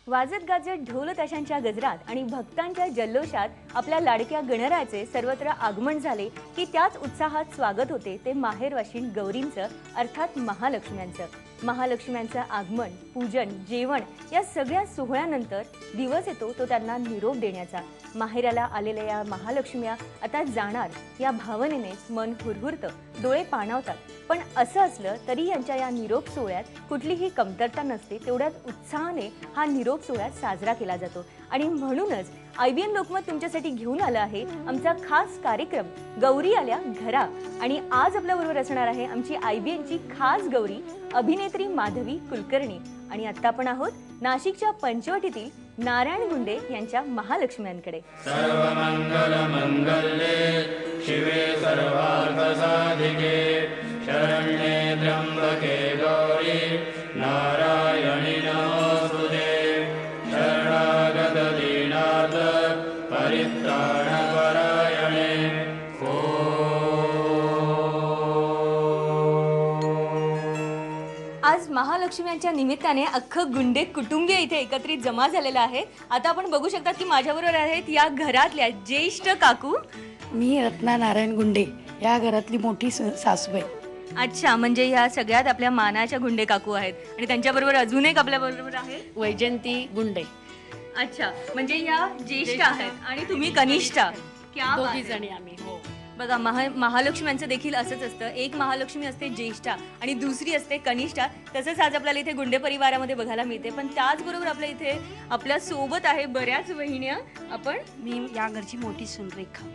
वाजत गाजत ढोल ताशांच्या गजरात आणि भक्तांच्या जल्लोषात आपल्या लाडक्या गणरायाचे सर्वत्र आगमन झाले की त्याच उत्साहात स्वागत होते ते माहेरवाशीण गौरींचं अर्थात महालक्ष्म्यांचं. महालक्ष्म्यांचं आगमन, पूजन, जेवण या सगळ्या सोहळ्यानंतर दिवस येतो तो त्यांना निरोप देण्याचा. माहेराला आलेल्या या महालक्ष्म्या आता जाणार या भावनेनेच मन हुरहुरतं, डोळे पाणावतात. पण असं असलं तरी यांच्या या निरोप सोहळ्यात कुठलीही कमतरता नसते. तेवढ्याच उत्साहाने हा निरोप सोहळा साजरा केला जातो आणि म्हणूनच IBN लोकमत तुमच्यासाठी घेऊन आलं आहे आमचा खास कार्यक्रम गौरी आल्या घरा. आणि आज आपल्याबरोबर असणार आहे आमची IBNची खास गौरी अभिनेत्री माधवी कुलकर्णी. आणि आता आपण आहोत नाशिकच्या पंचवटीतील नारायण गुंडे यांच्या महालक्ष्म्यांकडे. सर्वमंगल मंगल्ये शिवे सर्वार्थसाधिके शरण्ये त्र्यंबके गौरी नारायणी नमोस्तुते. शरणागत दीनार्थ परित्राणपरायणे. आज महालक्ष्म्यांच्या निमित्ताने अख्खं गुंडे कुटुंबीय इथे एकत्रित जमा झालेलं आहे. आता आपण बघू शकता की माझ्याबरोबर आहेत या घरातल्या ज्येष्ठ काकू. मी रत्ना नारायण गुंडे, या घरातली मोठी सासूबाई. अच्छा, म्हणजे ह्या सगळ्यात आपल्या मानाच्या गुंडे काकू आहेत. आणि त्यांच्याबरोबर अजून एक आपल्या बरोबर आहे वैजंती गुंडे. अच्छा, म्हणजे या ज्येष्ठ आहेत आणि तुम्ही कनिष्ठ. क्या दोघी जणी आम्ही. हो बघा, महालक्ष्म्यांचं देखील असंच असतं. एक महालक्ष्मी असते ज्येष्ठा आणि दुसरी असते कनिष्ठा. तसंच आज आपल्याला इथे गुंडे परिवारामध्ये बघायला मिळते. पण त्याचबरोबर आपल्या इथे आपल्या सोबत आहे बऱ्याच वहिन्या. आपण मी या घरची मोठी सून रेखा.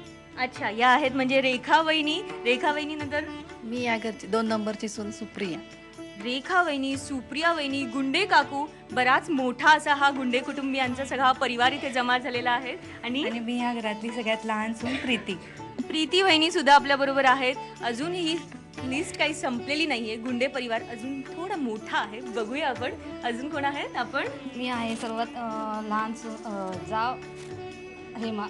अच्छा, या आहेत म्हणजे रेखा वहिनी. रेखा वहिनी नंतर मी या घरची 2 नंबरची सून सुप्रिया. रेखा वहिनी, सुप्रिया वहिनी, गुंडे काकू. बराच मोठा असा हा गुंडे कुटुंबियांचा सगळा परिवार इथे जमा झालेला आहे. आणि मी या घरातली सगळ्यात लहान सून प्रीती. प्रीती वहिनी सुद्धा आपल्या बरोबर आहेत. अजून ही लिस्ट काही संपलेली नाहीये. गुंडे परिवार अजून थोडा मोठा आहे. बघूया आपण अजून कोण आहेत. आपण मी आहे सर्वात लहान जाव हेमा.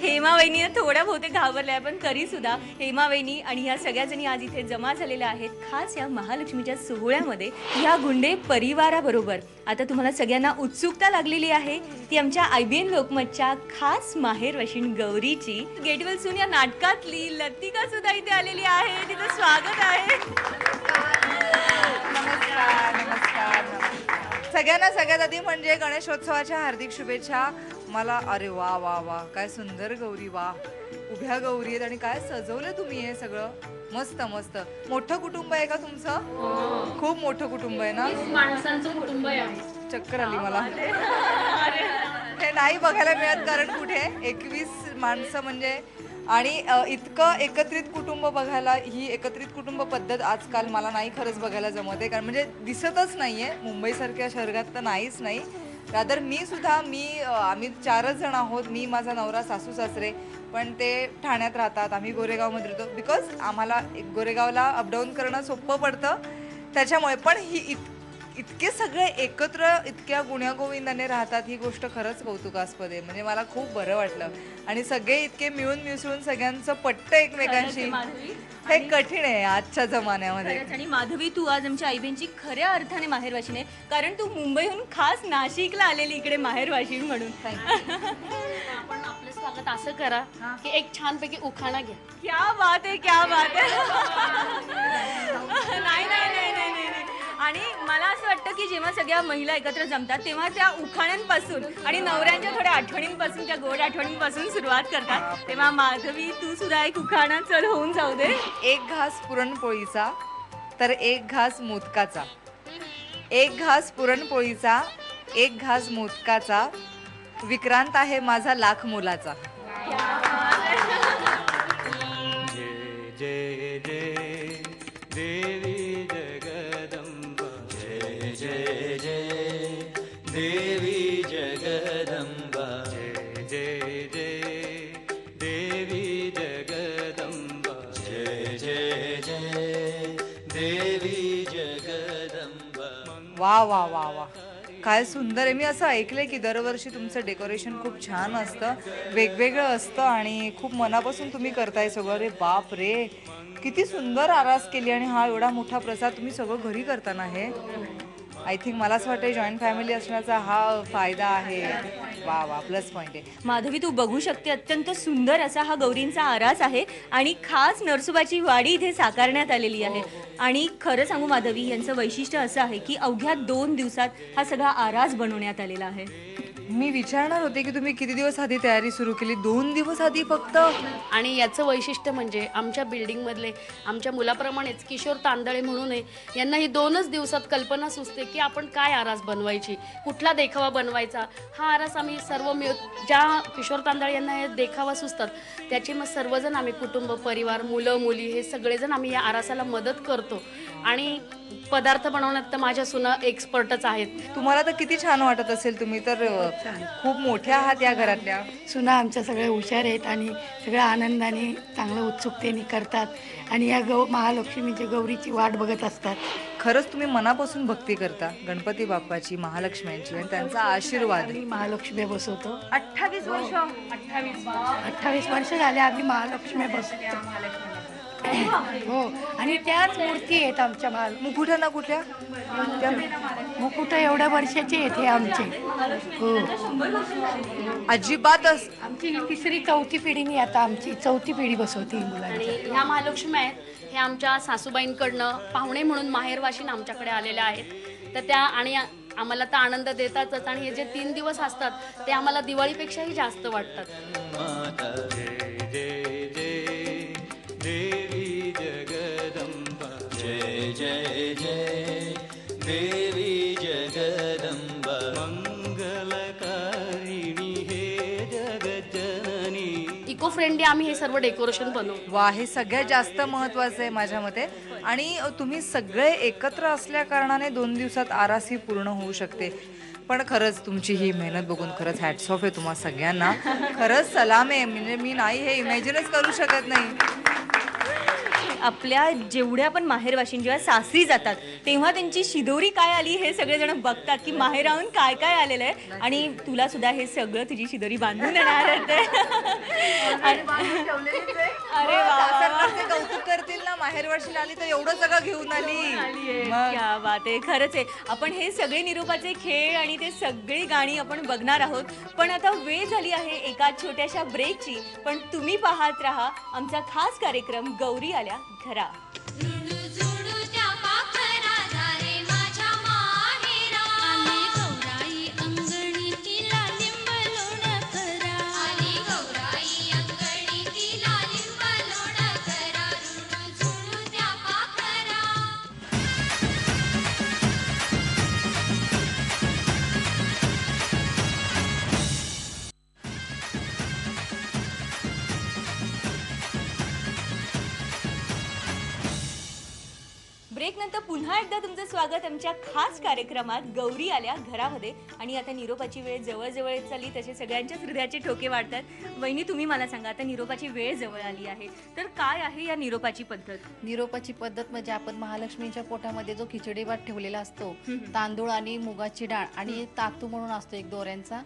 हेमा वहिनी थोड्या बहुतेक घाबरल्या, पण तरी सुद्धा हेमा वहिनी आणि ह्या सगळ्या जणी आज इथे जमा झालेल्या आहेत खास या महालक्ष्मीच्या सोहळ्यामध्ये या गुंडे परिवाराबरोबर. आता तुम्हाला सगळ्यांना उत्सुकता लागलेली आहे ती आमच्या IBN लोकमतच्या खास माहेरवाशीण गौरीची. गेट वेल सून या नाटकातली लतिका सुद्धा इथे आलेली आहे. तिचं स्वागत आहे. नमस्कार. सगळ्यांना सगळ्यात आधी म्हणजे गणेशोत्सवाच्या हार्दिक शुभेच्छा. मला अरे वा वा वा, काय सुंदर गौरी. वा, उभ्या गौरी आहेत आणि काय सजवलं तुम्ही हे सगळं. मस्त मस्त. मोठं कुटुंब आहे का तुमचं? खूप मोठं कुटुंब आहे ना. माणसांचं कुटुंब आहे. चक्कर आली मला. हे नाही बघायला मिळत कारण कुठे 21 माणसं म्हणजे. आणि इतकं एकत्रित कुटुंब बघायला, ही एकत्रित कुटुंब पद्धत आजकाल मला नाही खरंच बघायला जमत आहे. कारण म्हणजे दिसतच नाहीये मुंबईसारख्या शहरात तर नाहीच नाही. रादर आम्ही 4च जण आहोत. मी, माझा नवरा, सासू सासरे. पण ते ठाण्यात राहतात, आम्ही गोरेगावमध्ये राहतो. बिकॉज आम्हाला गोरेगावला अपडाऊन करणं सोपं पडतं त्याच्यामुळे. पण इतके सगळे एकत्र इतक्या गुण्यागोविंदाने राहतात, ही गोष्ट खरंच कौतुकास्पद आहे. म्हणजे मला खूप बरं वाटलं. आणि सगळे इतके मिळून मिसळून सगळ्यांचं पटतं एकमेकांशी. हे कठीण आहे आजच्या जमान्यामध्ये. आणि माधवी, तू आज आमच्या IBNची खऱ्या अर्थाने माहेरवाशीण आहे. कारण तू मुंबईहून खास नाशिकला आलेली इकडे माहेरवाशीण म्हणून. आपण आपलं स्वागत असं करा की एक छानपैकी उखाणा घ्या. क्या बात आहे, क्या बात आहे. नाही नाही नाही नाही नाही. आणि मला असं वाटतं की जेव्हा सगळ्या महिला एकत्र जमतात तेव्हा त्या उखाण्यांपासून आणि नवऱ्यांच्या थोड्या आठवणींपासून, त्या गोड आठवणींपासून सुरुवात करतात. तेव्हा माधवी, तू सुद्धा एक उखाणा चल होऊन जाऊ दे. एक घास पुरणपोळीचा तर एक घास मोदकाचा. एक घास पुरणपोळीचा, एक घास मोदकाचा. विक्रांत आहे माझा लाख मोलाचा. जय जय जय देवी जगदंबा. जय जय जय देवी जगदंबा. जय जय जय देवी जगदंबा. जय जय जय देवी जगदंबा. वा वा वा वा, काय सुंदर आहे. मी असं ऐकलंय की दरवर्षी तुमचं डेकोरेशन खूप छान असतं, वेगवेगळं असतं आणि खूप मनापासून तुम्ही करताय सगळं. अरे बाप रे, किती सुंदर आरास केली. आणि हा एवढा मोठा प्रसाद तुम्ही सगळं घरी करताना हे आय थिंक मला असं वाटतं जॉईंट फॅमिली असण्याचा हा फायदा आहे. वा वा, प्लस पॉईंट आहे. माधवी, तू बघू शकते अत्यंत सुंदर असा हा गौरींचा आरास आहे आणि खास नरसोबाची वाडी इथे साकारण्यात आलेली आहे. आणि खरं सांगू माधवी, यांचं वैशिष्ट्य असं आहे की अवघ्या 2 दिवसात हा सगळा आरास बनवण्यात आलेला आहे. मी विचारणार होते की तुम्ही किती दिवस आधी तयारी सुरू केली? 2 दिवस आधी फक्त? आणि याचं वैशिष्ट्य म्हणजे आमच्या बिल्डिंगमधले आमच्या मुलाप्रमाणेच किशोर तांदळे म्हणून आहे, यांना ही 2च दिवसात कल्पना सुचते की आपण काय आरास बनवायची, कुठला देखावा बनवायचा. हा आरास आम्ही सर्व ज्या किशोर तांदळे यांना हे देखावा सुचतात त्याचे मग सर्वजण आम्ही कुटुंब, परिवार, मुलं मुली हे सगळेजण आम्ही या आरासाला मदत करतो. आणि पदार्थ बनवण्यात तर माझ्या सुना एक्सपर्टच आहेत. तुम्हाला तर किती छान वाटत असेल, तुम्ही तर खूप मोठ्या आहात या घरातल्या. सुना आमच्या सगळ्या हुशार आहेत आणि सगळ्या आनंदाने चांगलं उत्सुकतेने करतात आणि या महालक्ष्मीच्या गौरीची वाट बघत असतात. खरंच तुम्ही मनापासून भक्ती करता गणपती बाप्पाची, महालक्ष्म्यांची, आणि त्यांचा आशीर्वाद. आम्ही महालक्ष्मी बसवतो. 28 वर्ष 28 वर्ष झाले आम्ही महालक्ष्मी बसवतो. हो, आणि त्याच मूर्ती आहेत आमच्या कुठं ना कुठल्या मुकुट एवढ्या वर्षाचे आहेत हे आमचे. हो, अजिबातच. आमची 3री-4थी पिढीनी आता आमची 4थी पिढी बसवती मुलांची. आणि ह्या महालक्ष्मी आहेत हे आमच्या सासूबाईंकडनं पाहुणे म्हणून माहेरवाशीन आमच्याकडे आलेल्या आहेत. तर त्या आणि आम्हाला तर आनंद देतातच, आणि हे जे 3 दिवस असतात ते आम्हाला दिवाळीपेक्षाही जास्त वाटतात. जय जय देवी जगदंबा, जय जय जय देवी जगदंबा, मंगलकारिणी हे जगज्जननी. इको फ्रेंडली आम्ही हे सर्व डेकोरेशन बनवतो. वा, हे सगळ्यात जास्त महत्वाचं आहे माझ्या मते. आणि तुम्ही सगळे एकत्र असल्या कारणाने 2 दिवसात आरास ही पूर्ण होऊ शकते. पण खरंच तुमची ही मेहनत बघून खरंच हॅट्स ऑफ आहे तुम्हा सगळ्यांना. खरंच सलाम आहे. म्हणजे मी नाही हे इमॅजिनच करू शकत नाही. आपल्या जेवढ्या पण माहेरवाशीन जेव्हा सासरी जातात तेव्हा त्यांची शिदोरी काय आली हे सगळेजण बघतात की माहेराहून काय काय आलेलं आहे. आणि तुला सुद्धा हे सगळं तुझी शिदोरी बांधून येणार आहे. अरे सासरकडचे कौतुक करतील ना, माहेरवर्षीला आली तर एवढं सगळं घेऊन आली. क्या बात आहे. खरंच आहे. आपण हे सगळे निरोपाचे खेळ आणि ते सगळी गाणी आपण बघणार आहोत. पण आता वेळ झाली आहे एका छोट्याशा ब्रेकची. पण तुम्ही पाहत राहा आमचा खास कार्यक्रम गौरी आल्या घरा. ब्रेक नंतर पुन्हा एकदा तुमचं स्वागत आमच्या खास कार्यक्रमात गौरी आल्या घरामध्ये. आणि आता निरोपाची वेळ जवळ येत चालली, तसे सगळ्यांच्याच हृदयाचे ठोके वाढतात. वहिनी, तुम्ही मला सांगा, आता निरोपाची वेळ जवळ आली आहे तर काय आहे या निरोपाची पद्धत? निरोपाची पद्धत म्हणजे आपण महालक्ष्मीच्या पोटामध्ये जो खिचडी भात ठेवलेला असतो, तांदूळ आणि मुगाची डाळ आणि तातू म्हणून असतो एक दोऱ्यांचा,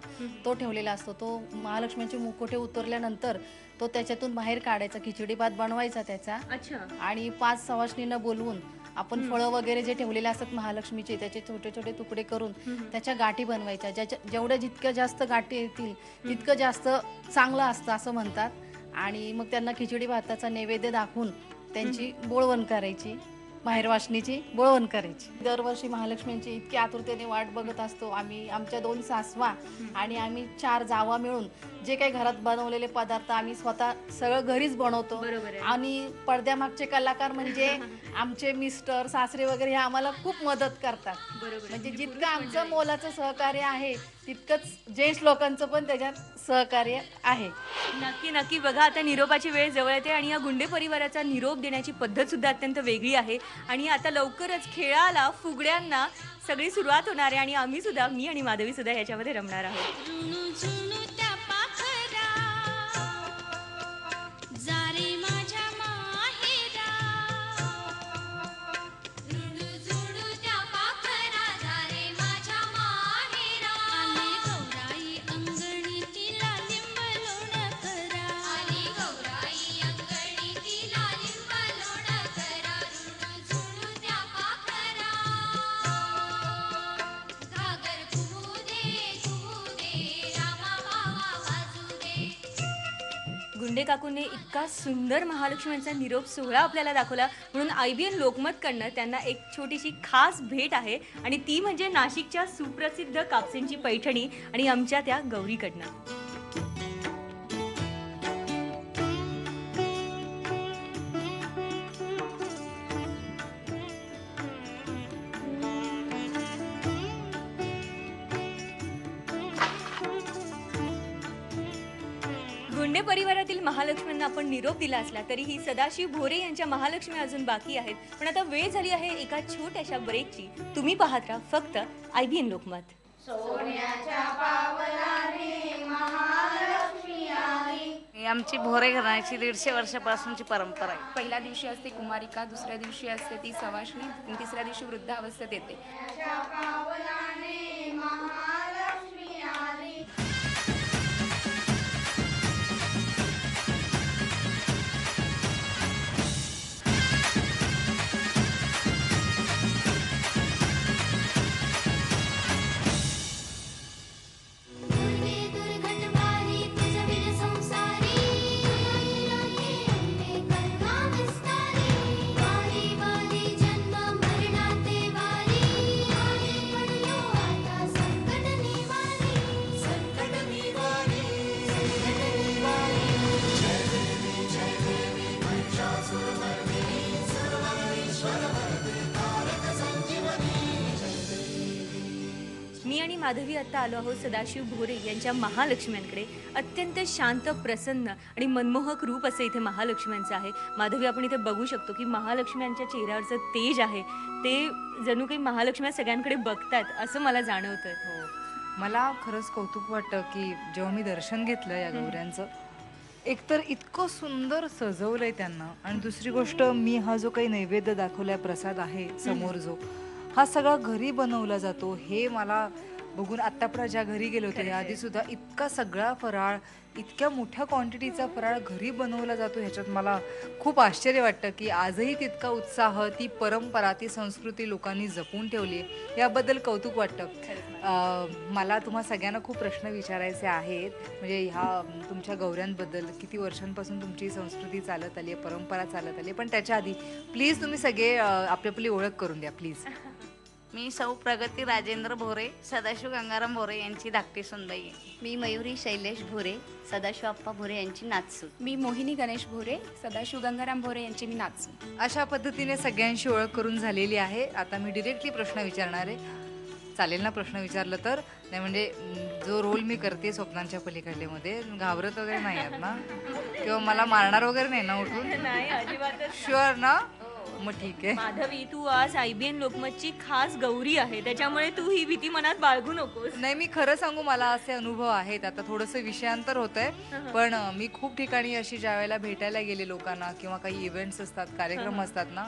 तो ठेवलेला असतो. तो महालक्ष्मीचे मुकोटे उतरल्यानंतर तो त्याच्यातून बाहेर काढायचा, खिचडी भात बनवायचा त्याचा. अच्छा. आणि 5 सवाष्णींना बोलवून आपण फळं वगैरे जे ठेवलेले असतात महालक्ष्मीचे त्याचे छोटे छोटे तुकडे करून त्याच्या गाठी बनवायच्या. जेवढ्या जितक्या जास्त गाठी येतील तितकं जास्त चांगलं असतं असं म्हणतात. आणि मग त्यांना खिचडी भाताचा नैवेद्य दाखवून त्यांची बोळवण करायची, माहेरवासणीची बोळवण करायची. दरवर्षी महालक्ष्मींची इतकी आतुरतेने वाट बघत असतो आम्ही. आमच्या 2 सासवा आणि आम्ही 4 जावा मिळून जे काही घरात बनवलेले पदार्थ आम्ही स्वतः सगळं घरीच बनवतो. आणि पडद्यामागचे कलाकार म्हणजे आमचे मिस्टर, सासरे वगैरे हे आम्हाला खूप मदत करतात. म्हणजे जितकं आमचं मोलाचं सहकार्य आहे तितकंच जेंट्स लोकांचं पण त्याच्यात सहकार्य आहे. नक्की नक्की. बघा, आता निरोपाची वेळ जवळ येते आणि या गुंडे परिवाराचा निरोप देण्याची पद्धत सुद्धा अत्यंत वेगळी आहे. आणि आता लवकरच खेळाला, फुगड्यांना सगळी सुरुवात होणार आहे. आणि आम्ही सुद्धा, मी आणि माधवी सुद्धा ह्याच्यामध्ये रमणार आहोत. गुंडे काकूंनी इतका सुंदर महालक्ष्म्यांचा निरोप सोहळा आपल्याला दाखवला, म्हणून IBN लोकमतकडनं त्यांना एक छोटीशी खास भेट आहे आणि ती म्हणजे नाशिकच्या सुप्रसिद्ध कापसेंची पैठणी आणि आमच्या त्या गौरीकडनं. गुंडे परिवारातील महालक्ष्म्यांना आपण निरोप दिला असला तरीही सदाशिव भोरे यांच्या महालक्ष्मी अजून बाकी आहेत. पण आता वेळ झाली आहे एका छोट्याशा ब्रेकची. तुम्ही पाहत राहा फक्त IBN लोकमत. ही आमची भोरे घराण्याची 150 वर्षापासूनची परंपरा आहे. पहिल्या दिवशी असते कुमारिका, दुसऱ्या दिवशी असते ती सवाष्णी, आणि तिसऱ्या दिवशी वृद्धावस्थेत येते. मी आणि माधवी आत्ता आलो आहोत सदाशिव भोरे यांच्या महालक्ष्म्यांकडे. अत्यंत शांत, प्रसन्न आणि मनमोहक रूप असे इथे महालक्ष्म्यांचं आहे. माधवी, आपण इथे बघू शकतो की महालक्ष्म्यांच्या चेहऱ्यावरचं तेज आहे ते जणू काही महालक्ष्म्या सगळ्यांकडे बघतात असं मला जाणवतंय. हो, मला खरंच कौतुक वाटतं की जेव्हा मी दर्शन घेतलं या गौऱ्यांचं, एकतर इतकं सुंदर सजवलंय त्यांना, आणि दुसरी गोष्ट मी हा जो काही नैवेद्य दाखवलाय, प्रसाद आहे समोर जो, हा सगळा घरी बनवला जातो. हे मला बघून आत्तापर्यंत ज्या घरी गेले होते या आधी सुद्धा इतका सगळा फराळ, इतक्या मोठ्या क्वांटिटीचा फराळ घरी बनवला जातो, ह्याच्यात मला खूप आश्चर्य वाटतं की आजही तितका उत्साह, ती परंपरा, ती संस्कृती लोकांनी जपून ठेवली आहे. याबद्दल कौतुक वाटतं. मला तुम्हा सगळ्यांना खूप प्रश्न विचारायचे आहेत. म्हणजे ह्या तुमच्या गौऱ्यांबद्दल किती वर्षांपासून तुमची संस्कृती चालत आली आहे, परंपरा चालत आली आहे, पण त्याच्या आधी प्लीज तुम्ही सगळे आपली आपली ओळख करून द्या प्लीज. मी सौ प्रगती राजेंद्र भोरे, सदाशिव गंगाराम भोरे यांची धाकटी सुनबाई आहे. मी मयुरी शैलेश भोरे, सदाशिव आप्पा भोरे यांची नातसून. मी मोहिनी गणेश भोरे, सदाशिव गंगाराम भोरे यांची मी नातसून. अशा पद्धतीने सगळ्यांशी ओळख करून झालेली आहे. आता मी डिरेक्टली प्रश्न विचारणार आहे. चालेल ना प्रश्न विचारलं तर? नाही म्हणजे जो रोल मी करते स्वप्नांच्या पलीकडलेमध्ये, घाबरत वगैरे नाही आहेत ना, किंवा मला मारणार वगैरे नाही ना उठून? नाही, अजिबात. शुअर ना? मग ठीक आहे. माधवी, तू आज IBN लोकमतची खास गौरी आहे, त्याच्यामुळे तू ही भीती मनात बाळगू नकोस. नाही, मी खरं सांगू, मला असे अनुभव आहेत. आता थोडंसं विषयांतर होतंय, पण मी खूप ठिकाणी अशी ज्या वेळेला भेटायला गेले लोकांना किंवा काही इव्हेंट्स असतात, कार्यक्रम असतात ना,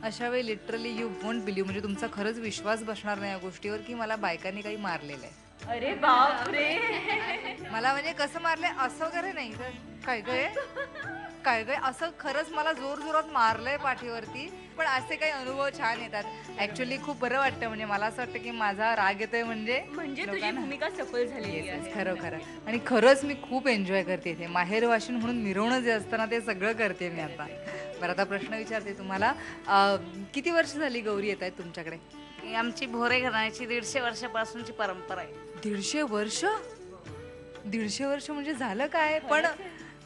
अशा वेळी लिटरली यू वोंट बिलीव्ह, म्हणजे तुमचा खरंच विश्वास बसणार नाही या गोष्टीवर की मला बायकांनी काही मारलेलं आहे. अरे बापरे. मला म्हणजे कसं मारलंय असं वगैरे नाही, तर काय काय असं खरंच मला जोर जोरात मारलंय पाठीवरती. पण असे काही अनुभव छान येतात. ऍक्च्युअली खूप बरं वाटतं. म्हणजे मला असं वाटतं की माझा राग येतोय म्हणजे तुझी भूमिका सफल झालेली आहे. खरं. आणि खरंच मी खूप एन्जॉय करते इथे. माहेर वाशिन म्हणून मिरवणं जे असतं ना, ते सगळं करते मी आता. बरं, आता प्रश्न विचारते तुम्हाला. किती वर्ष झाली गौरी येत आहेत तुमच्याकडे? ही आमची भोरे घराण्याची 150 वर्षापासूनची परंपरा आहे. 150 वर्ष? 150 वर्ष म्हणजे झालं काय? पण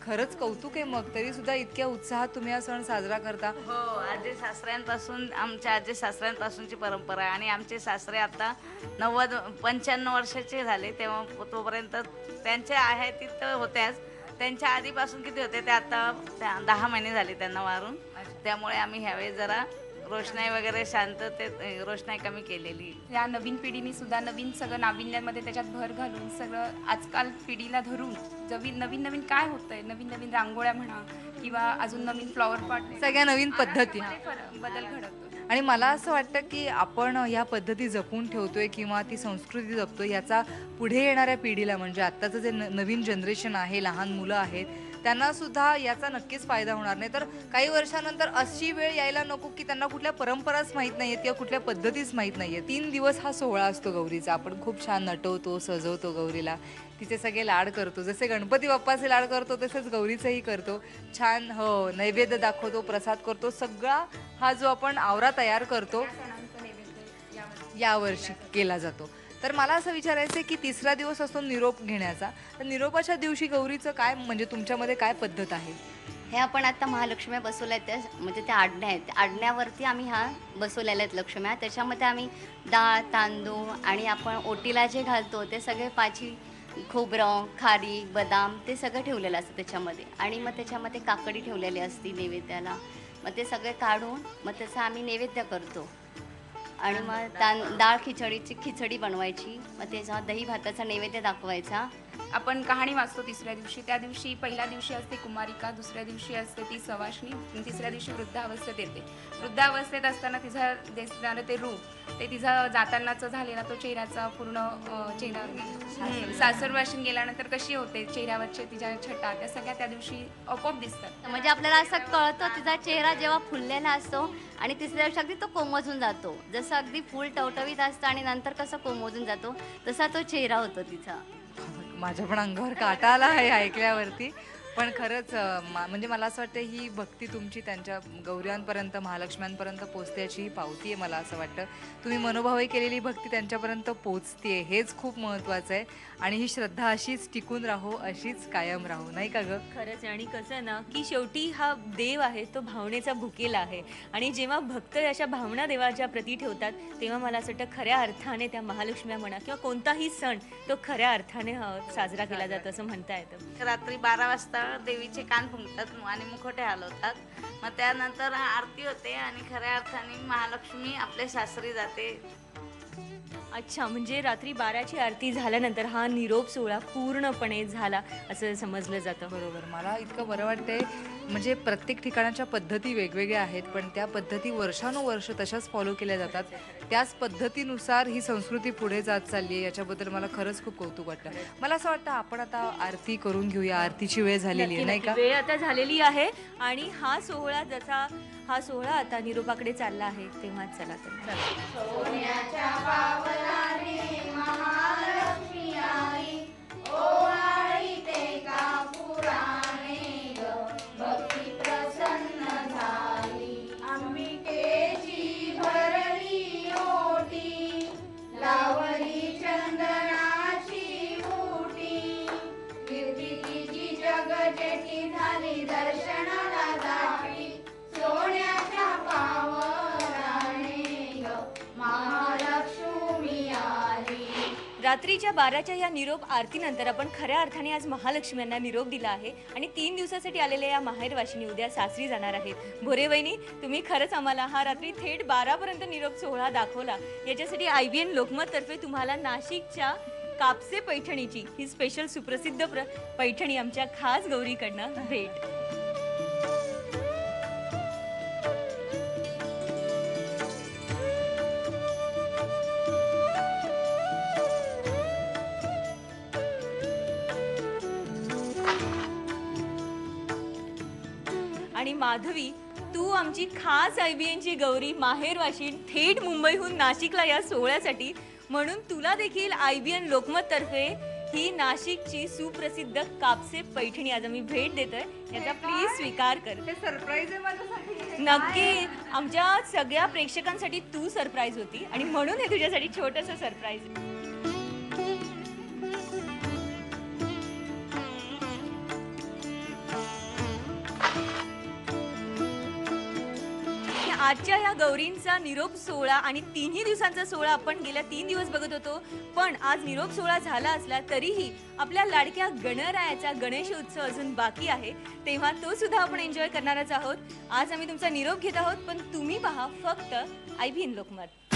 खरंच कौतुक आहे. मग तरी सुद्धा इतक्या उत्साहात तुम्ही हा सण साजरा करता. हो, आजी सासऱ्यांपासून, आमच्या आजी सासऱ्यांपासूनची परंपरा आहे. आणि आमचे सासरे आता 95 वर्षाचे झाले. तेव्हा तोपर्यंत त्यांचे आहे तिथं होत्याच. त्यांच्या आधीपासून किती होते ते आता 10 महिने झाले त्यांना वारून. त्यामुळे आम्ही ह्यावेळी जरा रोषणाई वगैरे शांततेत रोषणाई कमी केलेली. या नवीन पिढीने सुद्धा नवीन सगळं नाविन्यामध्ये त्याच्यात भर घालून सगळं आजकाल पिढीला धरून नवीन नवीन काय होतंय, नवीन रांगोळ्या म्हणा किंवा अजून नवीन फ्लॉवर पॉट, सगळ्या नवीन पद्धती बदल घडवतो. आणि मला असं वाटतं की आपण ह्या पद्धती जपून ठेवतोय किंवा ती संस्कृती जपतोय, याचा पुढे येणाऱ्या पिढीला, म्हणजे आत्ताचं जे नवीन जनरेशन आहे, लहान मुलं आहेत, त्यांना सुद्धा याचा नक्कीच फायदा होणार. नाही तर काही वर्षानंतर अशी वेळ यायला नको की त्यांना कुठल्या परंपराच माहीत नाहीयेत किंवा कुठल्या पद्धतीच माहीत नाहीये. 3 दिवस हा सोहळा असतो गौरीचा. आपण खूप छान नटवतो, सजवतो गौरीला, तिचे सगळे लाड करतो. जसे गणपती बाप्पाचे लाड करतो तसेच गौरीचंही करतो. छान हो नैवेद्य दाखवतो, प्रसाद करतो. सगळा हा जो आपण आवरा तयार करतो यावर्षी केला जातो. तर मला असं विचारायचं आहे की 3रा दिवस असतो निरोप घेण्याचा. तर निरोपाच्या दिवशी गौरीचं काय म्हणजे तुमच्यामध्ये काय पद्धत आहे? हे आपण आता महालक्ष्म्या बसवल्या त्या म्हणजे त्या आडण्या आहेत, त्या आडण्यावरती आम्ही ह्या बसवलेल्या आहेत लक्ष्म्या. त्याच्यामध्ये आम्ही डाळ, तांदूळ आणि आपण ओटीला जे घालतो ते सगळे पाची, खोबरं, खारी, बदाम ते सगळं ठेवलेलं असतं त्याच्यामध्ये. आणि मग त्याच्यामध्ये काकडी ठेवलेली असती नैवेद्याला. मग ते सगळे काढून मग त्याचा आम्ही नैवेद्य करतो. आणि मग डाळ खिचडीची खिचडी बनवायची. मग त्याचा दही भाताचा नैवेद्य दाखवायचा. आपण कहाणी वाचतो 3ऱ्या दिवशी. त्या दिवशी पहिल्या दिवशी असते कुमारिका, दुसऱ्या दिवशी असते ती सवाष्णी, 3ऱ्या दिवशी वृद्धावस्थेत येते. वृद्धावस्थेत असताना तिचा दिसणारं ते रूप, ते तिचा जातानाचा झालेला तो चेहऱ्याचा पूर्ण चेहरा, सासरवाशीन गेल्यानंतर कशी होते चेहऱ्यावरचे तिच्या छटा, त्या सगळ्या त्या दिवशी आपोआप दिसतात. म्हणजे आपल्याला असं कळतं तिचा चेहरा जेव्हा फुललेला असतो आणि तिसऱ्या दिवशी अगदी तो कोमजून जातो. जसं अगदी फुल टवटवीत असतं आणि नंतर कसं कोमजून जातो तसा तो चेहरा होतो तिचा. माझ्या पण अंगावर काटा आला आहे ऐकल्यावरती. पण खरंच म्हणजे मला असं वाटतं ही भक्ती तुमची त्यांच्या गौऱ्यांपर्यंत, महालक्ष्म्यांपर्यंत पोचण्याची ही पावती आहे. मला असं वाटतं तुम्ही मनोभावे केलेली भक्ती त्यांच्यापर्यंत पोचते, हेच खूप महत्त्वाचं आहे. आणि ही श्रद्धा अशीच टिकून राहो, अशीच कायम राहो, नाही का गं? खरंच. आणि कसं ना की शेवटी हा देव आहे तो भावनेचा भुकेला आहे. आणि जेव्हा भक्त अशा भावना देवाच्या प्रती ठेवतात तेव्हा मला असं वाटतं खऱ्या अर्थाने त्या महालक्ष्म्या म्हणा किंवा कोणताही सण तो खऱ्या अर्थाने साजरा केला जातो असं म्हणता येतं. रात्री 12 वाजता देवीचे कान फुंकतात आणि मुखोटे हलवतात. मग त्यानंतर आरती होते आणि खऱ्या अर्थाने महालक्ष्मी आपल्या सासरी जाते. अच्छा, म्हणजे रात्री 12ची आरती झाल्यानंतर हा निरोप सोहळा पूर्णपणे झाला असं समजलं जातं. बरोबर. मला इतकं बरं वाटतंय. म्हणजे प्रत्येक ठिकाणाच्या पद्धती वेगवेगळ्या आहेत, पण त्या पद्धती वर्षानुवर्ष तशाच फॉलो केल्या जातात. त्याच पद्धतीनुसार ही संस्कृती पुढे जात चालली आहे. याच्याबद्दल मला खरंच खूप कौतुक वाटतं. मला असं वाटतं आपण आता आरती करून घेऊया. आरतीची वेळ झालेली आहे, नाही का? वेळ आता झालेली आहे. आणि हा सोहळा जसा हा सोहळा आता निरोपाकडे चालला आहे तेव्हा चला तर रात्रीच्या 12च्या या निरोप आरतीनंतर आपण खऱ्या अर्थाने आज महालक्ष्म्यांना निरोप दिला आहे. आणि 3 दिवसासाठी आलेल्या या माहेरवाशिनी उद्या सासरी जाणार आहेत. भोरे वहिनी, तुम्ही खरंच आम्हाला हा रात्री थेट 12पर्यंत निरोप सोहळा दाखवला. याच्यासाठी IBN लोकमत तर्फे तुम्हाला नाशिकच्या कापसे पैठणीची ही स्पेशल सुप्रसिद्ध पैठणी आमच्या खास गौरीकडनं भेट. आणि माधवी, तू आमची खास IBNची गौरी माहेरवाशीन थेट मुंबईहून नाशिकला या सोहळ्यासाठी, म्हणून तुला देखील IBN लोकमत तर्फे ही नाशिकची सुप्रसिद्ध कापसे पैठणी आज आम्ही भेट देतोय. याचा प्लीज स्वीकार कर. हे सरप्राईज आहे माझ्यासाठी. नक्की आमच्या सगळ्या प्रेक्षकांसाठी तू सरप्राईज होती आणि म्हणून हे तुझ्यासाठी छोटंसं सरप्राईज. आजच्या या गौरींचा निरोप सोहळा आणि 3ही दिवसांचा सोहळा आपण गेल्या 3 दिवस बघत होतो. पण आज निरोप सोहळा झाला असला तरीही आपल्या लाडक्या गणरायाचा गणेश उत्सव अजून बाकी आहे, तेव्हा तो सुद्धा आपण एन्जॉय करणारच आहोत. आज आम्ही तुमचा निरोप घेत आहोत, पण तुम्ही पहा फक्त IBN लोकमत.